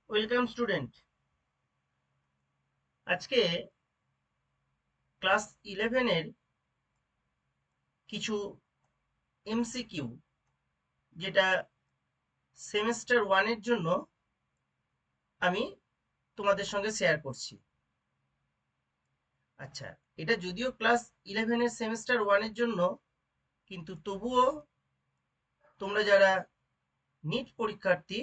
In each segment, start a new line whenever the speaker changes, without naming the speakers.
Welcome student. আজকে class 11-এর কিছু MCQ, যেটা সেমেস্টার 1-এর জন্য আমি তোমাদের সঙ্গে শেয়ার করছি। আচ্ছা, এটা যদিও ক্লাস 11-এর সেমেস্টার 1-এর জন্য, কিন্তু তবুও তোমরা যারা নিট পরীক্ষার্থী,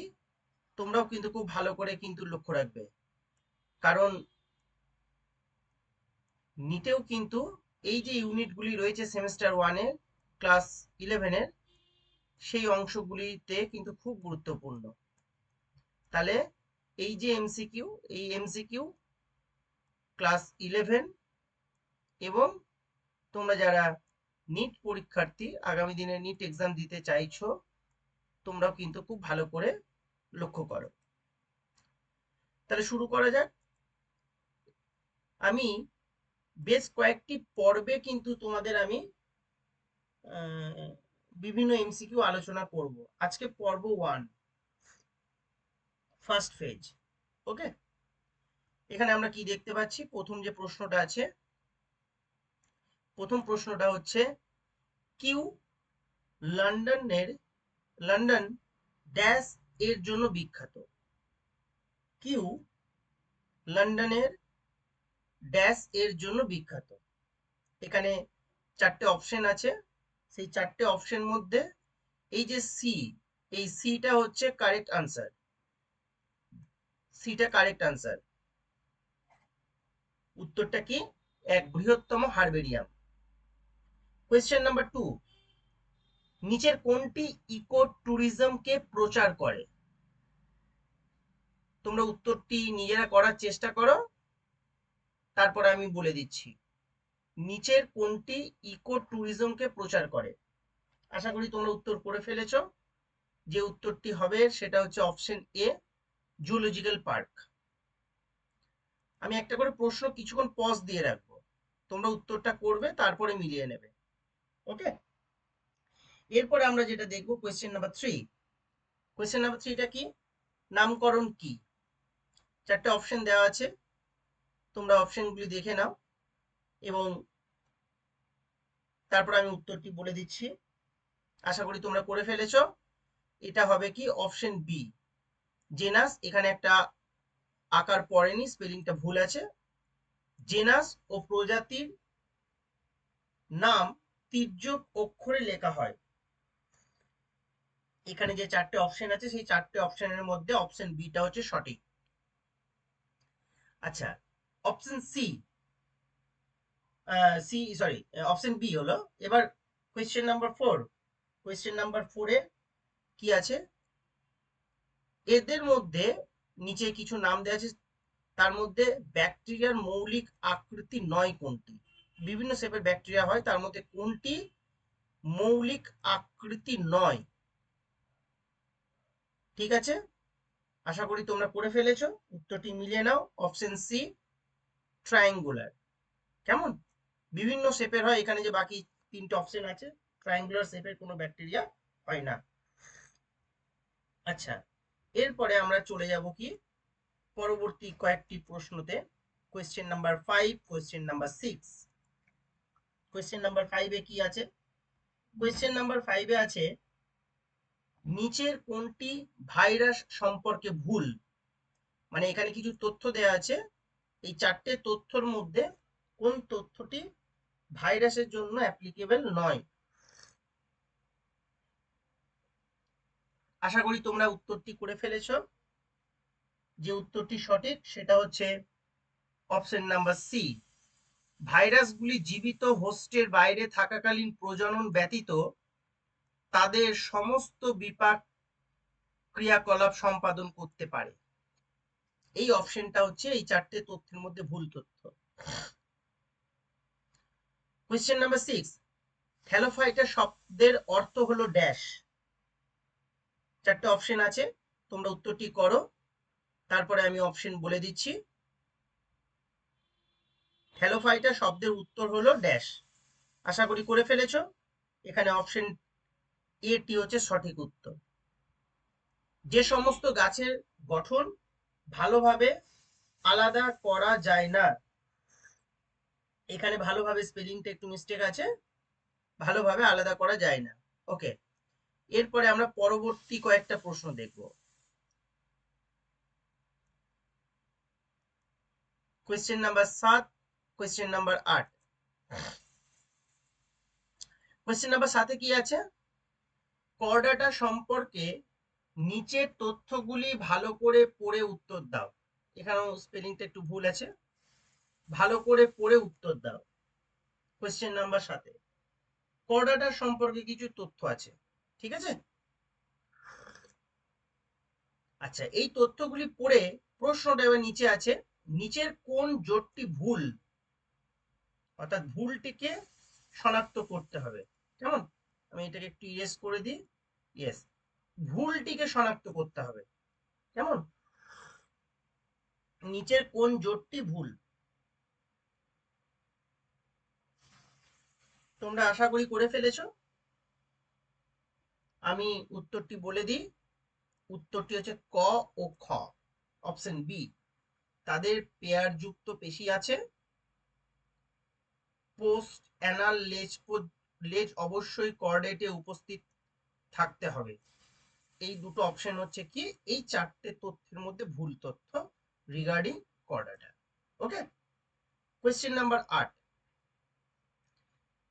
তোমরাও কিন্তু খুব ভালো করে কিন্তু লক্ষ্য রাখবে। কারণ নিটেও কিন্তু এই যে ইউনিটগুলি রয়েছে সেমেস্টার 1-এর ক্লাস 11-এর, সেই অংশগুলিতে কিন্তু খুব গুরুত্বপূর্ণ। তাহলে এই যে এমসিকিউ, এই এমসিকিউ ক্লাস 11 এবং তোমরা যারা নিট পরীক্ষার্থী, আগামী দিনে নিট এক্সাম দিতে চাইছো, তোমরাও কিন্তু খুব ভালো করে লক্ষ্য করো। তাহলে শুরু করা যাক। আমি বেশ কয়েকটি পর্বে কিন্তু তোমাদের আমি বিভিন্ন এমসিকিউ আলোচনা করব। আজকে পর্ব 1, ফার্স্ট ফেজ। ওকে, এখানে আমরা কি দেখতে পাচ্ছি? প্রথম যে প্রশ্নটা আছে, প্রথম প্রশ্নটা হচ্ছে কিউ লন্ডন ড্যাশ এর জন্য বিখ্যাত। কিউ লন্ডনের ড্যাশ এর জন্য বিখ্যাত। এখানে চারটে অপশন আছে। সেই চারটে অপশন মধ্যে এই যে সি, এই সিটা হচ্ছে কারেক্ট আনসার। সিটা কারেক্ট আনসার। উত্তরটা কি? এক বৃহত্তম হারবেরিয়াম। কোয়েশ্চেন নাম্বার 2, নিচের কোনটি ইকো ট্যুরিজমকে প্রচার করে? তোমরা উত্তরটি নিজেরা করার চেষ্টা করো, তারপরে আমি বলে দিচ্ছি। নিচের কোনটি ইকো ট্যুরিজমকে প্রচার করে? আশা করি তোমরা উত্তর করে ফেলেছো। যে উত্তরটি হবে সেটা হচ্ছে অপশন এ, জুলজিক্যাল পার্ক। আমি একটা করে প্রশ্ন কিছুক্ষণ পজ দিয়ে রাখবো, তোমরা উত্তরটা করবে, তারপরে মিলিয়ে নেবে। ওকে, এরপরে আমরা যেটা দেখবো কোয়েশ্চেন নাম্বার 3। কোয়েশ্চেন নাম্বার 3টা কি? নামকরণ কি? চারটে অপশন দেওয়া আছে, তোমরা অপশনগুলি দেখে নাও এবং তারপর আমি উত্তরটি বলে দিচ্ছি। আশা করি তোমরা করে ফেলেছো। এটা হবে কি? Option B, genus. এখানে একটা আকার পড়েনি, স্পেলিংটা ভুল আছে। জেনাস ও প্রজাতির নাম তির্যক অক্ষরে লেখা হয়। এখানে যে চারটে অপশন আছে, সেই চারটে অপশনের মধ্যে অপশন বিটা হচ্ছে সঠিক। আচ্ছা, option C, sorry, option B হলো। এবার কোয়েশ্চেন নাম্বার 4। কোয়েশ্চেন নাম্বার 4-এ কি আছে? এদের মধ্যে নিচে কিছু নাম দেওয়া আছে, তার মধ্যে ব্যাকটেরিয়ার মৌলিক আকৃতি নয় কোনটি? বিভিন্ন শেপের ব্যাকটেরিয়া হয়, তার মধ্যে কোনটি মৌলিক আকৃতি নয়? ঠিক আছে, আশা করি তোমরা করে ফেলেছো। উত্তরটি মিলিয়ে নাও। Option C, triangular. কেমন? বিভিন্ন শেপের হয়। এখানে যে বাকি তিনটে অপশন আছে, ট্রায়াঙ্গুলার শেপের কোনো ব্যাকটেরিয়া হয় না। আচ্ছা, এরপরে আমরা চলে যাব কি পরবর্তী কয়েকটি প্রশ্নতে। Question number 5, question number 6। Question number 5-এ কি আছে? কোয়েশ্চেন নাম্বার 5-এ আছে, নিচের কোনটি ভাইরাস সম্পর্কে ভুল? মানে এখানে কিছু তথ্য দেয়া আছে, এই চারটে তথ্যর মধ্যে কোন তথ্যটি ভাইরাসের জন্য অ্যাপ্লিকেবল নয়? আশা করি তোমরা উত্তরটি করে ফেলেছো। যে উত্তরটি সঠিক সেটা হচ্ছে অপশন নাম্বার সি। ভাইরাসগুলি জীবিত হোস্টের বাইরে থাকাকালীন প্রজনন ব্যতীত তাদের সমস্ত বিপাক ক্রিয়াকলাপ সম্পাদন করতে পারে। এই অপশনটা হচ্ছে এই চারটে তথ্যের মধ্যে ভুল তথ্য। কোয়েশ্চেন নাম্বার 6, থ্যালোফাইটা শব্দের অর্থ হলো ড্যাশ। চারটে অপশন আছে, তোমরা উত্তরটি করো, তারপরে আমি অপশন বলে দিচ্ছি। থ্যালোফাইটা শব্দের উত্তর হলো ড্যাশ। আশা করি করে ফেলেছো। এখানে অপশন এ টি হচ্ছে সঠিক উত্তর। যে সমস্ত গাছের গঠন ভালোভাবে আলাদা করা যায় না। এখানে ভালোভাবে স্পেলিংটা একটু মিস্টেক আছে, ভালোভাবে আলাদা করা যায় না। ওকে, এরপরে আমরা পরবর্তী কয়েকটা প্রশ্ন দেখব। Question number 7, question number 8। Question number 7-এ কি আছে? করডাটা সম্পর্কে নিচের তথ্যগুলি ভালো করে পড়ে উত্তর দাও। এখানেও স্পেলিংটা একটু ভুল আছে, ভালো করে পড়ে উত্তর দাও। কোয়েশ্চেন নাম্বার 7-এ করডাটা সম্পর্কে কিছু তথ্য আছে, ঠিক আছে? আচ্ছা, এই তথ্যগুলি পড়ে প্রশ্নটা এবার নিচে আছে, নিচের কোন জোটটি ভুল, অর্থাৎ ভুলটিকে শনাক্ত করতে হবে। কেমন? আমি এটাকে একটু ইরেজ করে দিই। ইয়েস, ভুলটিকে শনাক্ত করতে হবে। কেমন? নিচের কোন জোটটি ভুল? তোমরা আশা করি করে ফেলেছো। আমি উত্তরটি বলে দিই। উত্তরটি হচ্ছে ক ও খ, অপশন বি। তাদের পেয়ার যুক্ত পেশি আছে, পোস্ট অ্যানাল লেজ অবশ্যই কর্ডেটে উপস্থিত থাকতে হবে। এই দুটো অপশন হচ্ছে কি এই চারটে তথ্যের মধ্যে ভুল তথ্য রিগার্ডিং কর্ডাটা। ওকে, কোয়েশ্চেন নাম্বার 8।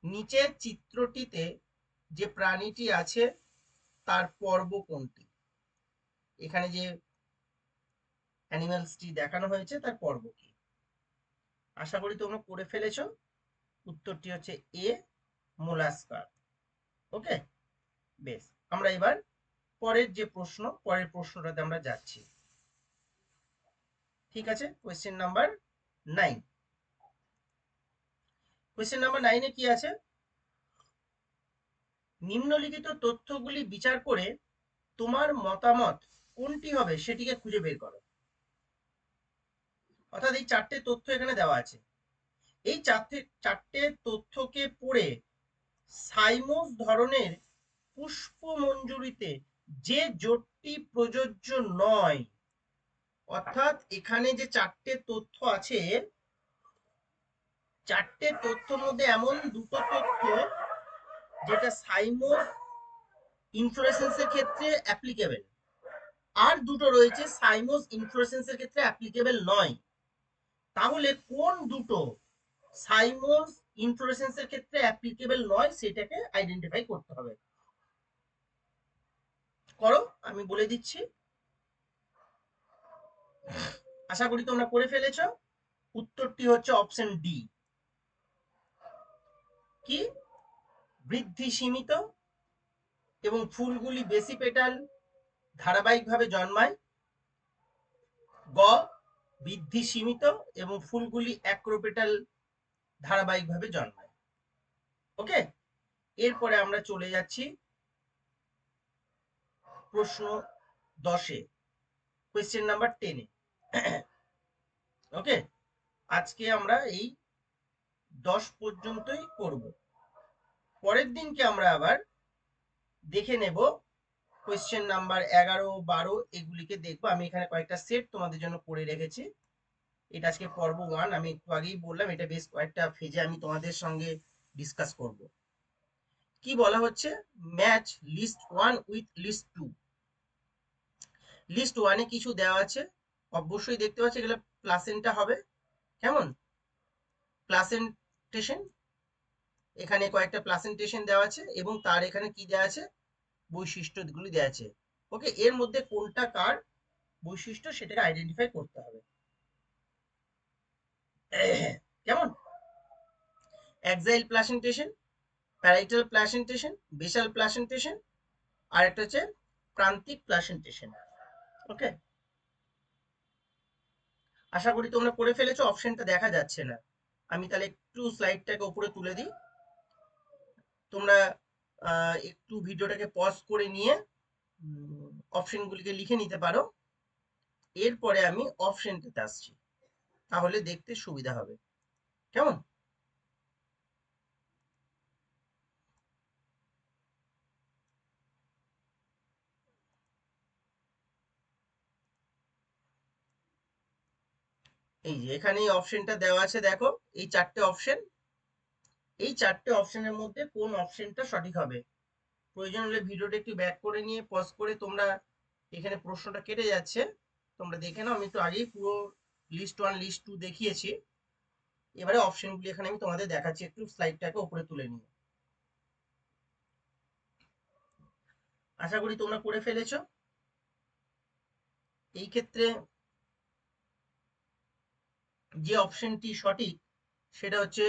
নিচের চিত্রটিতে যে প্রাণীটি আছে তার পর্ব কোনটি? এখানে যে অ্যানিমালসটি দেখানো হয়েছে তার পর্ব কি? আশা করি তোমরা করে ফেলেছো। উত্তরটি হচ্ছে এ, মোলাস্কার। ওকে, বেশ, আমরা এবার পরের প্রশ্নটাতে আমরা যাচ্ছি। ঠিক আছে, কোয়েশ্চেন নাম্বার 9। কোয়েশ্চেন নাম্বার 9-এ কি আছে? নিম্নলিখিত তথ্যগুলি বিচার করে তোমার মতামত কোনটি হবে সেটিকে খুঁজে বের করো। অর্থাৎ এই চারটে তথ্য এখানে দেওয়া আছে, এই চারটে তথ্যকে পড়ে সাইমোস ধরনের পুষ্পমঞ্জুরিতে যে জোটটি প্রযোজ্য নয়, অর্থাৎ এখানে যে চারটে তথ্য আছে, চারটে তথ্যের মধ্যে এমন দুটো তথ্য যেটা সাইমোস ইনফ্লোরেসেন্সের ক্ষেত্রে অ্যাপ্লিকেবল, আর দুটো রয়েছে সাইমোস ইনফ্লোরেসেন্সের ক্ষেত্রে অ্যাপ্লিকেবল নয়। তাহলে কোন দুটো সাইমোস ইনফ্লোরেসেন্সের ক্ষেত্রে অ্যাপ্লিকেবল নয় সেটাকে আইডেন্টিফাই করতে হবে। করো, আমি বলে দিচ্ছি। আশা করি তোমরা করে ফেলেছো। উত্তরটি হচ্ছে অপশন ডি। কি? বৃদ্ধি সীমিত এবং ফুলগুলি বেশি পেটাল ধারাবাহিকভাবে জন্মায়। গ, বৃদ্ধি সীমিত এবং ফুলগুলি অ্যাক্রোপেটাল ধারাবাহিকভাবে জন্মায়। ওকে, এরপরে আমরা চলে যাচ্ছি প্রশ্ন 10-এ, কোয়েশ্চেন নাম্বার 10-এ। ওকে, আজকে আমরা এই 10 পর্যন্তই করব। পরের দিনকে আমরা আবার দেখে নেব কোয়েশ্চেন নাম্বার 11, 12 এগুলিকে দেখবো। আমি এখানে কয়েকটা সেট তোমাদের জন্য করে রেখেছি। এটা আজকে পর্ব 1, আমি একটু আগেই বললাম এটা বেশ কয়েকটা ফেজে আমি তোমাদের সঙ্গে ডিসকাস করব। কি বলা হচ্ছে? Match list 1 with list 2। List 1-এ কিছু দেওয়া আছে, অবশ্যই দেখতে পাচ্ছি এগুলো প্লাসেন্টা হবে। কেমন? প্লাসেন্টেশন, এখানে কয়েকটা প্লাসেন্টেশন দেওয়া আছে এবং তার এখানে কি দেওয়া আছে? বৈশিষ্ট্যগুলি দেওয়া আছে। ওকে, এর মধ্যে কোনটা কার বৈশিষ্ট্য সেটাকে আইডেন্টিফাই করতে হবে। কেমন? Axile placentation, parietal placentation, basal placentation, আর একটা হচ্ছে প্রান্তিক প্লাসেন্টেশন। ওকে, আশা করি তোমরা করে ফেলেছো। অপশনটা দেখা যাচ্ছে না, আমি তাহলে একটু স্লাইডটাকে উপরে তুলে দিই। তোমরা একটু ভিডিওটাকে পজ করে নিয়ে অপশনগুলিকে লিখে নিতে পারো। এরপরে আমি অপশনটাতে আসছি, তাহলে দেখতে সুবিধা হবে। কেমন? এই যে এখানে এই অপশনটা দেওয়া আছে, দেখো এই চারটে অপশন, এই চারটে অপশনের মধ্যে কোন অপশনটা সঠিক হবে। প্রয়োজন হলে ভিডিওটা একটু ব্যাক করে নিয়ে পজ করে তোমরা, এখানে প্রশ্নটা কেটে যাচ্ছে, তোমরা দেখে নাও। আমি একটু আগেই পুরো লিস্ট 1 লিস্ট 2 দেখিয়েছি। এবারে অপশনগুলি এখানে আমি তোমাদের দেখাচ্ছি, একটু স্লাইডটাকে উপরে তুলে নিয়ে। আশা করি তোমরা করে ফেলেছো। এই ক্ষেত্রে যে অপশনটি সঠিক সেটা হচ্ছে,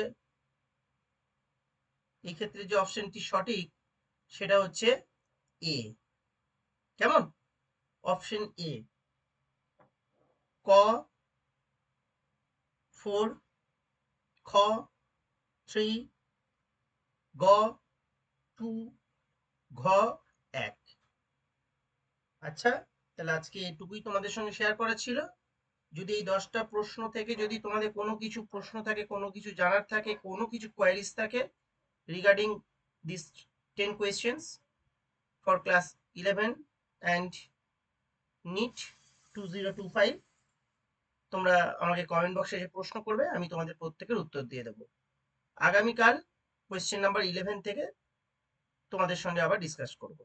এই ক্ষেত্রে যে অপশনটি সঠিক সেটা হচ্ছে এ। কেমন? অপশন এ, ক 4, খ 3, গ 2, ঘ 1। আচ্ছা, তাহলে আজকে এটুকুই তোমাদের সঙ্গে শেয়ার করা ছিল। যদি এই 10টা প্রশ্ন থেকে যদি তোমাদের কোনো কিছু প্রশ্ন থাকে, কোনো কিছু জানার থাকে, কোনো কিছু কোয়ারিজ থাকে regarding this 10 questions for class 11 and NEET 2025, তোমরা আমাকে কমেন্ট বক্সে এসে প্রশ্ন করবে, আমি তোমাদের প্রত্যেকের উত্তর দিয়ে দেবো। আগামীকাল কোয়েশ্চেন নাম্বার 11 থেকে তোমাদের সঙ্গে আবার ডিসকাস করব।